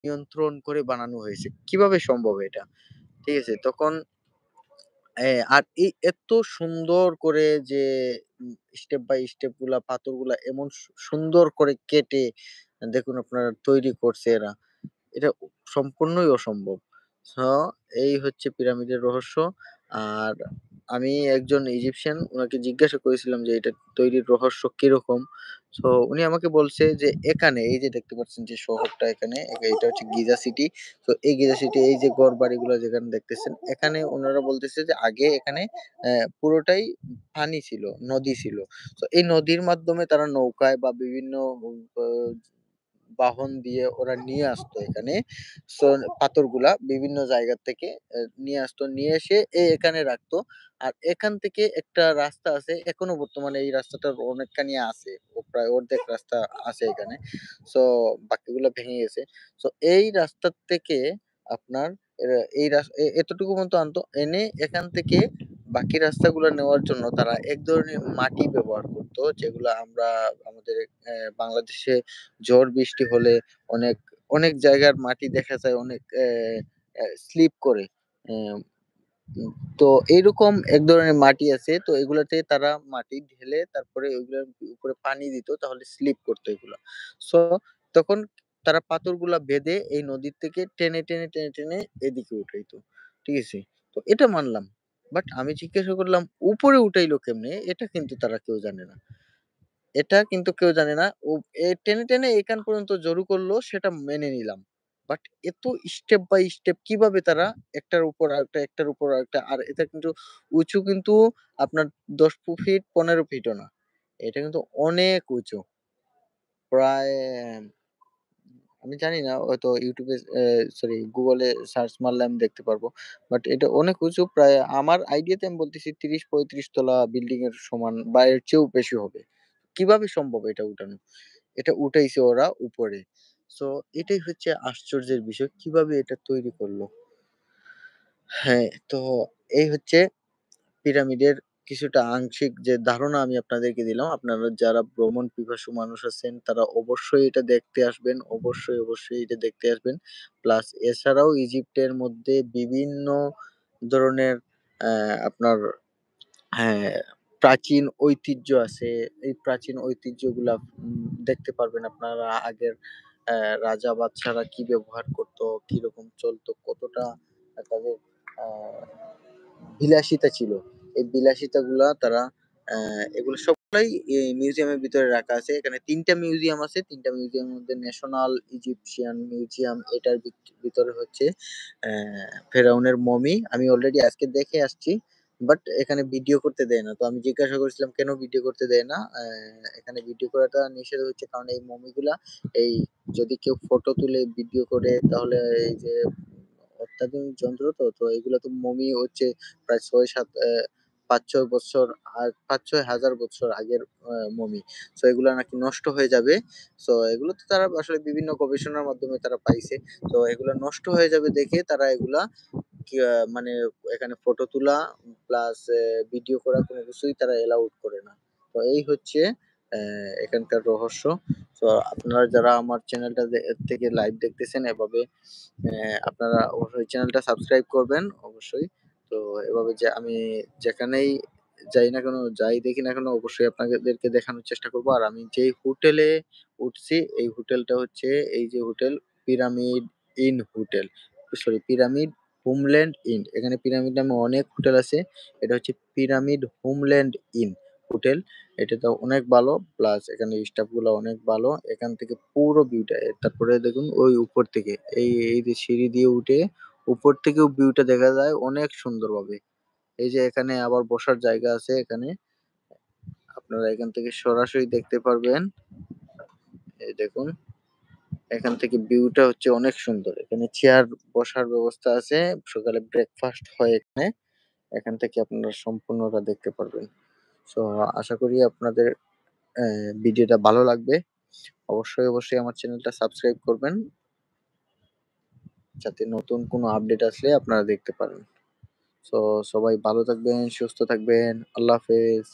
নিয়ন্ত্রণ করে বানানো হয়েছে। কিভাবে সম্ভব এটা? ঠিক আছে? তখন আর এই এত সুন্দর করে যে স্টেপ বাই স্টেপ গুলা পাথরগুলা এমন সুন্দর করে কেটে দেখুন আপনারা তৈরি করছে এরা। এটা সম্পূর্ণই অসম্ভব। সো এই হচ্ছে পিরামিডের রহস্য। আর আমি একজন ইজিপশিয়ান উনাকে জিজ্ঞাসা করেছিলাম যে এটা তৈরির রহস্য কিরকম? সো উনি আমাকে বলছে যে এখানে এই যে দেখতে পাচ্ছেন যে শহরটা এখানে এটা হচ্ছে গিজা সিটি। তো এই গিজা সিটি এই যে ঘরবাড়িগুলো যেখানে দেখতেছেন এখানে উনারা বলতেছে যে আগে এখানে পুরোটাই পানি ছিল, নদী ছিল। তো এই নদীর মাধ্যমে তারা নৌকায় বা বিভিন্ন আ বাহন দিয়ে ওরা নিয়ে আসতো এখানে। সো পাথরগুলা বিভিন্ন জায়গা থেকে নিয়ে আসতো। নিয়ে এসে এখানে রাখতো। আর এখান থেকে একটা রাস্তা আছে। এখনো বর্তমানে এই রাস্তাটার অনেকখানি আছে। প্রায় অর্ধেক রাস্তা আছে এখানে। সো বাকিগুলা ভেঙে গেছে। সো এই রাস্তার থেকে আপনার এই এতটুকু পর্যন্ত আনতো। এনে এখান থেকে বাকি রাস্তাগুলো নেওয়ার জন্য তারা এক ধরনের মাটি ব্যবহার করতো। যেগুলা আমরা আমাদের বাংলাদেশে ঝড় বৃষ্টি হলে অনেক, অনেক জায়গার মাটি দেখা যায় অনেক স্লিপ করে। অ্যা উম তো এইরকম এক ধরনের মাটি আছে। তো এগুলাতে তারা মাটি ঢেলে তারপরে ওইগুলার উপরে পানি দিত তাহলে স্লিপ করতো এগুলা। সো তখন তারা পাথরগুলা বেঁধে এই নদীর থেকে টেনে এদিকে উঠাইতো। ঠিক আছে? তো এটা মানলাম। বাট আমি জিজ্ঞাসা করলাম উপরে উঠাইলো কেমনে? এটা কিন্তু তারা কেউ জানে না। এটা কিন্তু কেউ জানে না। টেনে এখান পর্যন্ত জড়ো করলো সেটা মেনে নিলাম। বাট এত স্টেপ বাই স্টেপ কিভাবে তারা একটার উপর আরেকটা, একটার উপর আরেকটা আর এটা কিন্তু উঁচু কিন্তু আপনার ১০ ফিট ১৫ ফিটও না। এটা কিন্তু অনেক উঁচু। প্রায় আমি জানি না হয়তো YouTube এ সরি Google এ সার্চ মারলে আমি দেখতে পারবো। বাট এটা অনেক উঁচু প্রায় আমার আইডিয়াতে আমি বলতেছি ৩০-৩৫ তলা বিল্ডিং এর সমান বা এর চেয়েও বেশি হবে। কিভাবে সম্ভব এটা উঠানো? এটা উঠাইছে ওরা উপরে। সো এটাই হচ্ছে আশ্চর্যের বিষয়। কিভাবে এটা তৈরি করলো? হ্যাঁ, তো এই হচ্ছে পিরামিডের কিছুটা আংশিক যে ধারণা আমি আপনাদেরকে দিলাম। আপনারা যারা ভ্রমণ পিপাসু মানুষ আছেন তারা অবশ্যই এটা দেখতে আসবেন। অবশ্যই এটা দেখতে আসবেন। প্লাস এছাড়াও ইজিপ্টের মধ্যে বিভিন্ন ধরনের আপনার হ্যাঁ, প্রাচীন ঐতিহ্য আছে। এই প্রাচীন ঐতিহ্যগুলা দেখতে পারবেন আপনারা আগের রাজা বাদশারা কি ব্যবহার করতো, কিরকম চলতো, কতটা তাদের আ বিলাসিতা ছিল। এই বিলাসিতাগুলা তারা এগুলো সবগুলাই এই মিউজিয়ামের ভিতরে রাখা আছে। এখানে ৩ টা মিউজিয়াম আছে। ৩ টা মিউজিয়ামের মধ্যে ন্যাশনাল ইজিপশিয়ান মিউজিয়াম এটার ভিতরে হচ্ছে ফেরাউনের মমি। আমি অলরেডি আজকে দেখে আসছি। বাট এখানে ভিডিও করতে দেয় না। তো আমি জিজ্ঞাসা করেছিলাম কেন ভিডিও করতে দেয় না? এখানে ভিডিও করাটা নিষেধ হচ্ছে কারণ এই মমিগুলা এই যদি কেউ ফটো তুলে ভিডিও করে তাহলে এই যে অত্যাধুনিক যন্ত্র তো এগুলা তো মমি হচ্ছে প্রায় ৬-৭ ৫-৬ বছর আর ৫-৬ হাজার বছর আগের মমি। সো এগুলা নাকি নষ্ট হয়ে যাবে। সো এগুলো তো তারা আসলে বিভিন্ন গবেষণার মাধ্যমে তারা পাইছে। তো এগুলা নষ্ট হয়ে যাবে দেখে তারা এগুলা মানে এখানে ফটো তোলা প্লাস ভিডিও করা কোনো কিছুই তারা এলাউড করে না। তো এই হচ্ছে এখানকার রহস্য। তো আপনারা যারা আমার চ্যানেলটা থেকে লাইভ দেখতেছেন এভাবে আপনারা অবশ্যই চ্যানেলটা সাবস্ক্রাইব করবেন অবশ্যই। তো এভাবে যে আমি যেখানেই যাই না কেন, যাই দেখি না কেন অবশ্যই আপনাদেরকে দেখানোর চেষ্টা করব। আর আমি যেই হোটেলে উঠছি এই হোটেলটা হচ্ছে এই যে hotel pyramid in hotel. Sorry pyramid homeland in. এখানে পিরামিড নামে অনেক হোটেল আছে। এটা হচ্ছে পিরামিড হোমল্যান্ড ইন হোটেল। এটা তো অনেক ভালো। প্লাস এখানে স্টাফ গুলা অনেক ভালো। এখান থেকে পুরো ভিউটা তারপরে দেখুন ওই উপর থেকে এই যে সিঁড়ি দিয়ে উঠে উপর থেকেও ভিউটা দেখা যায় অনেক সুন্দরভাবে। এই যে এখানে আবার বসার জায়গা আছে এখানে। আপনারা এখান থেকে সরাসরি দেখতে পারবেন। এই দেখুন এখান থেকে ভিউটা হচ্ছে অনেক সুন্দর। এখানে চেয়ার বসার ব্যবস্থা আছে। সকালে ব্রেকফাস্ট হয় এখানে। এখান থেকে আপনারা সম্পূর্ণটা দেখতে পারবেন। সো আশা করি আপনাদের অ্যা ভিডিওটা ভালো লাগবে। অবশ্যই আমার চ্যানেলটা সাবস্ক্রাইব করবেন। যাতে নতুন কোনো আপডেট আসলে আপনারা দেখতে পারেন। সো সবাই ভালো থাকবেন, সুস্থ থাকবেন। আল্লাহ হাফেজ।